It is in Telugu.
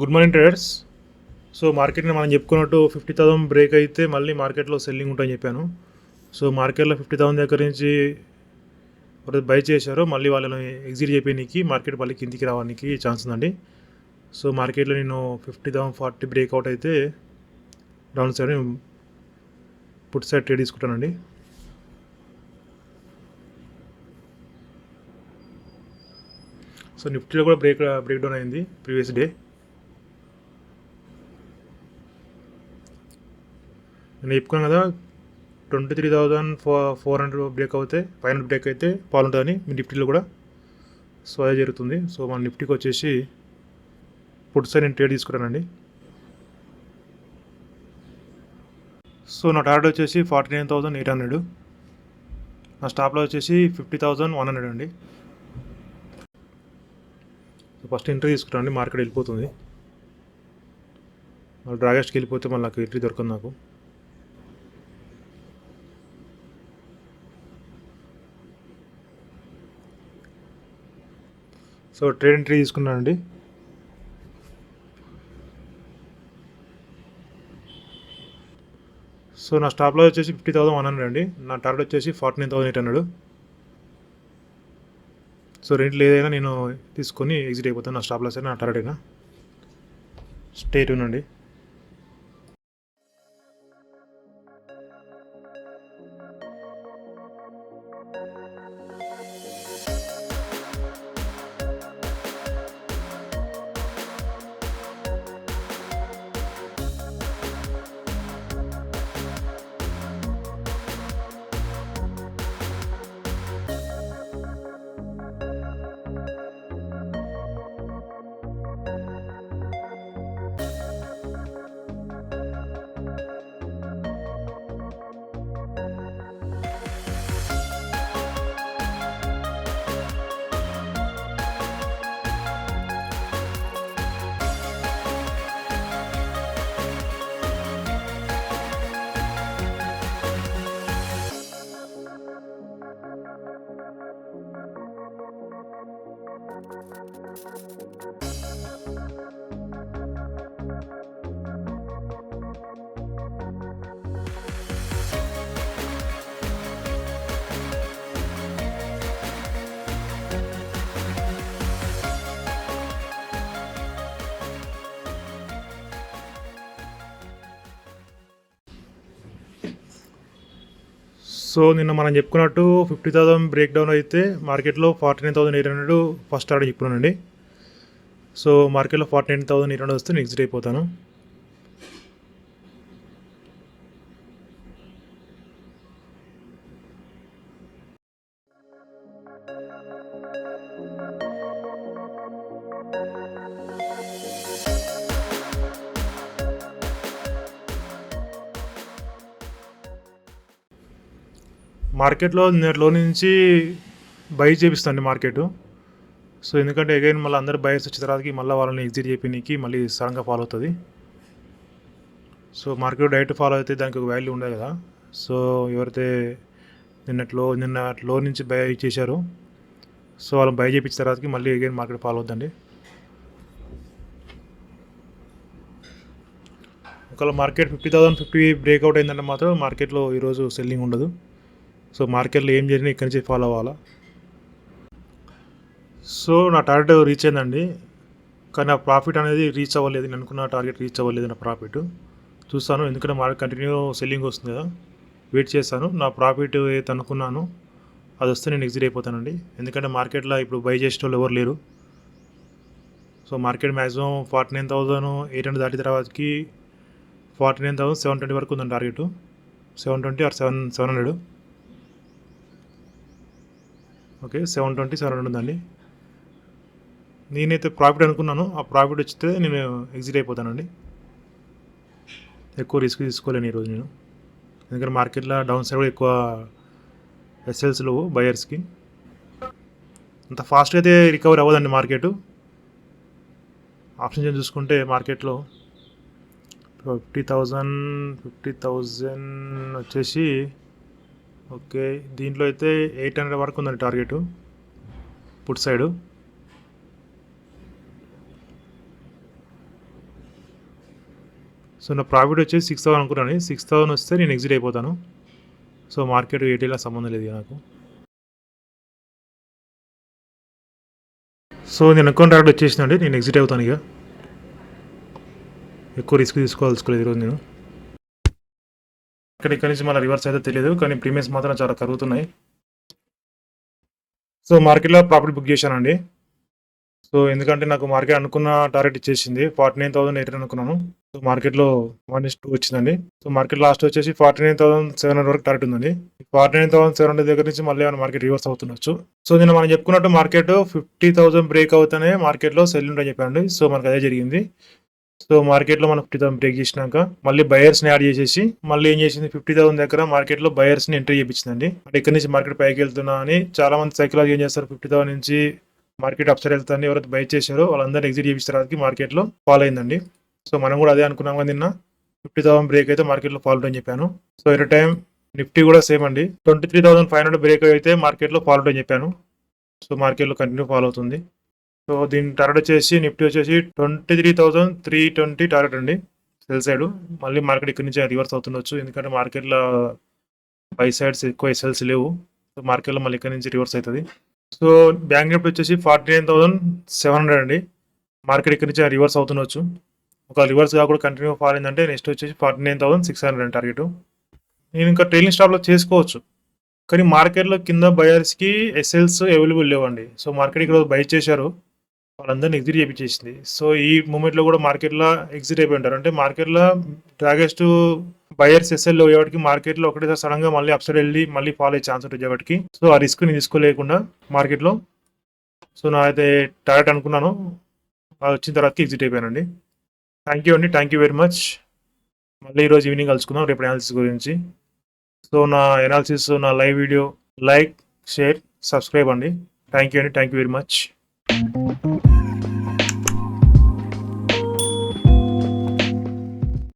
Good morning traders. సో మార్కెట్ని మనం చెప్పుకున్నట్టు 50,000 బ్రేక్ అయితే మళ్ళీ మార్కెట్లో సెల్లింగ్ ఉంటుందని చెప్పాను. సో మార్కెట్లో 50,000 దగ్గర నుంచి బై చేశారో మళ్ళీ వాళ్ళని ఎగ్జిట్ చేయడానికి మార్కెట్ మళ్ళీ కిందికి రావడానికి ఛాన్స్ ఉందండి. సో మార్కెట్లో నేను 50,040 బ్రేక్అవుట్ అయితే down side put side trade తీసుకుంటానండి. సో నిఫ్టీలో కూడా బ్రేక్ డౌన్ అయింది ప్రీవియస్ డే. నేను చెప్పుకున్నాను కదా 23,400 బ్రేక్ అవుతే 500 బ్రేక్ అయితే పాలు ఉంటుందని మీ నిఫ్టీలో కూడా. సో అదే జరుగుతుంది. సో మన నిఫ్టీకి వచ్చేసి పుట్ సైడ్ నేను ట్రేడ్ తీసుకుంటానండి. సో నా టార్గెట్ వచ్చేసి 49,800, నా స్టాప్లో వచ్చేసి 50,100 అండి. సో ఫస్ట్ ఎంట్రీ తీసుకుంటానండి. మార్కెట్ వెళ్ళిపోతుంది, మళ్ళీ డ్రాగెస్ట్కి వెళ్ళిపోతే మళ్ళీ నాకు ఎంట్రీ దొరకదు నాకు. సో ట్రేడ్ ఎంట్రీ తీసుకున్నానండి. సో నా స్టాప్లో వచ్చేసి 50,100 అండి. నా టార్గెట్ వచ్చేసి 49,800. సో రెంట్లో ఏదైనా నేను తీసుకొని ఎగ్జిట్ అయిపోతాను. నా స్టాప్ లాస్ అయినా నా టార్గెట్ అయినా. స్టే ట్యూన్ అండి. సో నిన్న మనం చెప్పుకున్నట్టు 50,000 బ్రేక్ డౌన్ అయితే మార్కెట్లో 49,800 ఫస్ట్ టార్గెట్ చెప్పుకున్నానండి. సో మార్కెట్లో 49,800 వస్తే నేను ఎగ్జిట్ అయిపోతాను. మార్కెట్లో నిన్నట్లో నుంచి బై చేపిస్తాండి మార్కెట్. సో ఎందుకంటే అగైన్ మళ్ళీ అందరు బయర్స్ వచ్చిన తర్వాతకి మళ్ళీ వాళ్ళని ఎగ్జిట్ చేయడానికి మళ్ళీ సడన్గా ఫాలో అవుతుంది. సో మార్కెట్ డైరెక్ట్ ఫాలో అయితే దానికి ఒక వాల్యూ ఉండదు కదా. సో ఎవరైతే నిన్నట్లో నుంచి బై చేశారో సో వాళ్ళని బై చేయించిన తర్వాతకి మళ్ళీ అగైన్ మార్కెట్ ఫాలో అవుతుందండి. ఒకవేళ మార్కెట్ 50,050 బ్రేక్అవుట్ అయిందంటే మాత్రం మార్కెట్లో ఈరోజు సెల్లింగ్ ఉండదు. సో మార్కెట్లో ఏం జరిగినా ఇక్కడి నుంచి ఫాలో అవ్వాలా. సో నా టార్గెట్ రీచ్ అయిందండి, కానీ నా ప్రాఫిట్ అనేది రీచ్ అవ్వలేదు. నేను అనుకున్న టార్గెట్ రీచ్ అవ్వలేదు నా ప్రాఫిట్. చూస్తాను, ఎందుకంటే మార్కెట్ కంటిన్యూ సెల్లింగ్ వస్తుంది కదా, వెయిట్ చేస్తాను. నా ప్రాఫిట్ ఏదైతే అనుకున్నాను అది వస్తే నేను ఎగ్జిట్ అయిపోతానండి. ఎందుకంటే మార్కెట్లో ఇప్పుడు బై చేసే వాళ్ళు ఎవరు లేరు. సో మార్కెట్ మ్యాక్సిమం 49,800 దాటిన తర్వాతకి 49,720 వరకు ఉందండి టార్గెట్. 720 ఆర్ 700. ఓకే, 720, 700 ఉందండి. నేనైతే ప్రాఫిట్ అనుకున్నాను, ఆ ప్రాఫిట్ వచ్చితే నేను ఎగ్జిట్ అయిపోతానండి. ఎక్కువ రిస్క్ తీసుకోలేను ఈరోజు నేను, ఎందుకంటే మార్కెట్లో డౌన్ సైడ్ కూడా ఎక్కువ ఎస్ఎల్స్లో బయర్స్కి అంత ఫాస్ట్గా అయితే రికవర్ అవ్వదండి మార్కెట్. ఆప్షన్ చూసుకుంటే మార్కెట్లో 50,000 వచ్చేసి ఓకే, దీంట్లో అయితే 800 వరకు ఉందండి టార్గెట్ పుట్ సైడు. సో నా ప్రాఫిట్ వచ్చేసి 6,000 అనుకున్నాను. 6,000 వస్తే నేను ఎగ్జిట్ అయిపోతాను. సో మార్కెట్ ఎయిటీలా సంబంధం లేదు ఇక నాకు. సో నేను అకౌంట్ టార్గెట్ వచ్చేసిందండి. నేను ఎగ్జిట్ అవుతాను ఇక. ఎక్కువ రిస్క్ తీసుకోలేదు ఈరోజు నేను. ఇక్కడ నుంచి మళ్ళీ రివర్స్ అయితే తెలియదు, కానీ ప్రీమియమ్స్ మాత్రం చాలా కరుగుతున్నాయి. సో మార్కెట్లో ప్రాఫిట్ బుక్ చేశానండి. సో ఎందుకంటే నాకు మార్కెట్ అనుకున్న టార్గెట్ ఇచ్చేసింది. 49,800 అనుకున్నాను. సో మార్కెట్లో 1:2 వచ్చిందండి. సో మార్కెట్ లాస్ట్ వచ్చేసి 49,700 వరకు టార్గెట్ ఉందండి. 49,700 దగ్గర నుంచి మళ్ళీ ఏమైనా మార్కెట్ రివర్స్ అవుతుండొచ్చు. సో నేను మనం చెప్పుకున్నట్టు మార్కెట్ 50,000 బ్రేక్ అవుతానే మార్కెట్లో సెల్ ఉంటాయని చెప్పండి. సో మనకు అదే జరిగింది. సో మార్కెట్లో మనం 50,000 బ్రేక్ చేసినాక మళ్ళీ బయర్స్ని యాడ్ చేసేసి మళ్ళీ ఏం చేసింది, 50,000 దగ్గర మార్కెట్లో బయర్స్ని ఎంట్రీ చేయించిందండి. అంటే ఇక్కడ నుంచి మార్కెట్ పైకి వెళ్తున్నా అని చాలా మంది సైకలాజీ ఏం చేస్తారు, 50,000 నుంచి మార్కెట్ అప్సైడ్ వెళ్తాను ఎవరైతే బై చేశారో వాళ్ళందరూ ఎగ్జిట్ చేయించడానికి మార్కెట్లో ఫాలో అయిందండి. సో మనం కూడా అదే అనుకున్నాం కానీ నిన్న 50,000 బ్రేక్ అయితే మార్కెట్లో ఫాలో అని చెప్పాను. సో ఎట్ టైం నిఫ్టీ కూడా సేమ్ అండి. 23,500 బ్రేక్ అయితే మార్కెట్లో ఫాలో అని చెప్పాను. సో మార్కెట్లో కంటిన్యూ ఫాలో అవుతుంది. సో దీని టార్గెట్ వచ్చేసి నిఫ్టీ వచ్చేసి 23,320 టార్గెట్ అండి సెల్ సైడ్. మళ్ళీ మార్కెట్ ఇక్కడ నుంచి రివర్స్ అవుతుండొచ్చు, ఎందుకంటే మార్కెట్లో బై సైడ్స్ ఎక్కువ ఎస్ఎల్స్ లేవు. సో మార్కెట్లో మళ్ళీ ఇక్కడ నుంచి రివర్స్ అవుతుంది. సో బ్యాంక్ నిఫ్టీ వచ్చేసి 49,700 అండి. మార్కెట్ ఇక్కడ నుంచి రివర్స్ అవుతుండొచ్చు. ఒక రివర్స్ కాకుండా కంటిన్యూ ఫాల్ అయిందంటే నెక్స్ట్ వచ్చేసి 49,600 అండి టార్గెట్. నేను ఇంకా ట్రైలింగ్ స్టాప్లో చేసుకోవచ్చు, కానీ మార్కెట్లో కింద బయర్స్కి ఎస్ఎల్స్ అవైలబుల్ లేవండి. సో మార్కెట్ ఇక్కడ బై చేశారు, వాళ్ళందరినీ ఎగ్జిట్ చేయించేసింది. సో ఈ మూమెంట్లో కూడా మార్కెట్లో ఎగ్జిట్ అయిపోయి ఉంటారు. అంటే మార్కెట్లో టార్గెట్స్ బయర్స్ ఎస్ఎల్ అయ్యేవాటికి మార్కెట్లో ఒకటేసారి సడన్గా మళ్ళీ అప్సైడ్ వెళ్ళి మళ్ళీ ఫాల్ అయ్యే ఛాన్స్ ఉంటుంది కాబట్టి. సో ఆ రిస్క్ నేను తీసుకోలేకుండా మార్కెట్లో సో నా అయితే టార్గెట్ అనుకున్నాను, వచ్చిన తర్వాత ఎగ్జిట్ అయిపోయానండి. థ్యాంక్ యూ అండి, థ్యాంక్ యూ వెరీ మచ్. మళ్ళీ ఈరోజు ఈవినింగ్ కలుసుకుందాం రేపు అనాలిసిస్ గురించి. సో నా అనాలిసిస్, నా live video like, share, subscribe అండి. థ్యాంక్ యూ అండి, థ్యాంక్ యూ వెరీ మచ్.